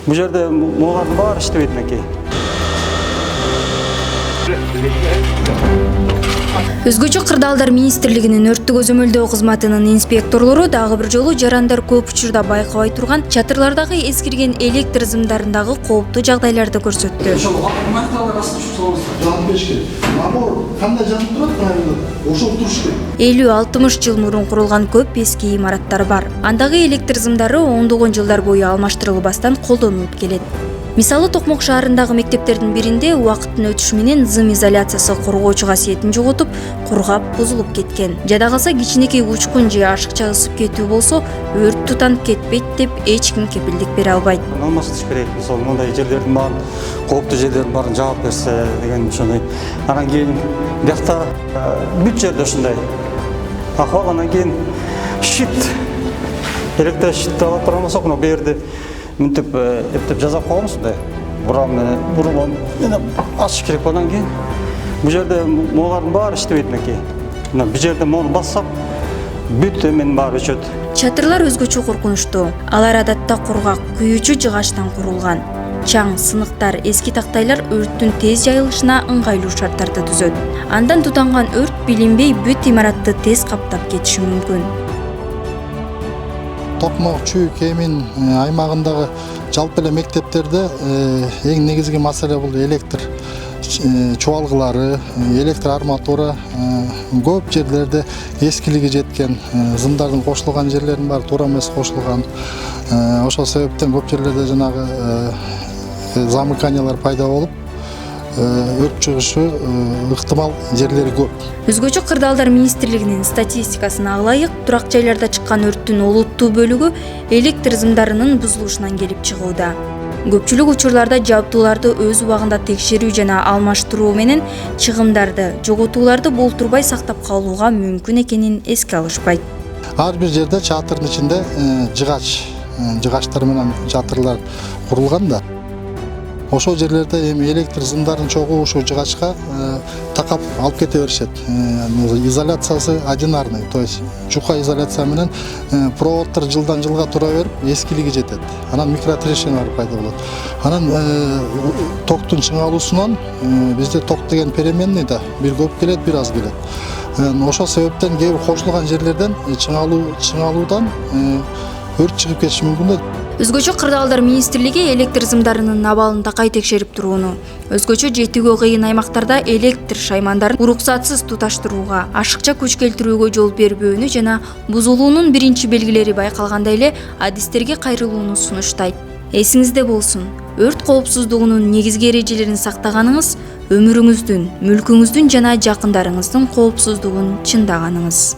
Бул жерде булардын баары иштебейт экен. Өзгөчө Кырдаалдар министрлигинин өрттү көзөмөлдөө кызматынын инспекторлору дагы бир жолу жарандар көп учурда байкабай турган чатырлардагы эскирген электр сымдарындагы кооптуу жагдайларды көрсөттү. Ошол автоматталар астына жанып бериш керек. Набор кандай жанып турат, ошол туруш керек. 50-60 жыл мурун курулган көп эски имараттар бар. Андагы электр сымдары ондогон жылдар бою алмаштырылбастан колдонулуп келет. Мисалы Токмок шаарындагы мектептердин биринде убакыттын өтүшү менен зым изоляциясы коргоочу касиетин жоготуп, кургап, бузулуп кеткен. Жада калса кичинекей учкун же ашыкча ысып кетүү болсо, өрт тутанып кетпейт деп эч ким кепилдик бере албайт. Алмаштырыш керек. Мисалы мындай жерлердин баарын, кооптуу жерлердин баарын жаап берсе деген ошондой. Анан кийин биякта бүт жерде ушундай акыбал, анан кийин щит, электр щитти ала турганбасок, бу жерде мынтип эптеп жасап коебуз да. Бурам менен ачыш керек болгондон кийин бул жерде могулардын баары иштебейт экен. Мына бул жерде мону бассак бүт эменин баары өчөт. Чатырлар өзгөчө коркунучтуу. Алар адатта кургак, күйүүчү жыгачтан курулган. Чаң, сыныктар, эски тактайлар өрттүн тез жайылышына ыңгайлуу шарттарды түзөт. Андан тутанган өрт билинбей бүт имаратты тез каптап кетиши мүмкүн. Токмок, Чүй, Кемин аймагындагы жалпы эле мектептерде эң негизги маселе бул электр чубалгылары, электр арматура. Көп жерлерде эскилиги жеткен, зымдардын кошулган жерлердин баары туура эмес кошулган. Ошол себептен көп жерлерде жанагы замыканиялар пайда болуп, өрт чыгышы ыктымал жерлери көп. Өзгөчө Кырдаалдар министрлигинин статистикасына ылайык, турак жайларда чыккан өрттүн олуттуу бөлүгү электр сымдарынын бузулушунан келип чыгууда. Көпчүлүк учурларда жабдууларды өз убагында текшерүү жана алмаштыруу менен чыгымдарды, жоготууларды болтурбай сактап калууга мүмкүн экенин эске алышпайт. Ар бир жерде чатырдын ичинде жыгачтар менен чатырлар курулган да. Ошол жерлерде эми электр сымдардын чогуу ушул жыгачка такап алып кете беришет. Изоляциясы одинарный, то есть жука изоляция менен проводдор жылдан жылга тура берип, эскилиги жетет. Анан микротрещиналар пайда болот. Анан токтун чыңалуусунан бизде ток деген переменный да, бир көп келет, бир аз келет. Ошол себептен кээ бир кошулган жерлерден чыңалуудан өрт чыгып кетиши мүмкүн да. Өзгөчө Кырдаалдар министрлиги электр сымдарынын абалын такай текшерип турууну, өзгөчө жетүүгө кыйын аймактарда электр шаймандарын уруксатсыз туташтырууга, ашыкча күч келтирүүгө жол бербөөнү жана бузулуунун биринчи белгилери байкалганда эле адистерге кайрылууну сунуштайт. Эсиңизде болсун, өрт коопсуздугунун негизги эрежелерин сактаганыңыз өмүрүңүздүн, мүлкүңүздүн жана жакындарыңыздын коопсуздугун чындаганыңыз.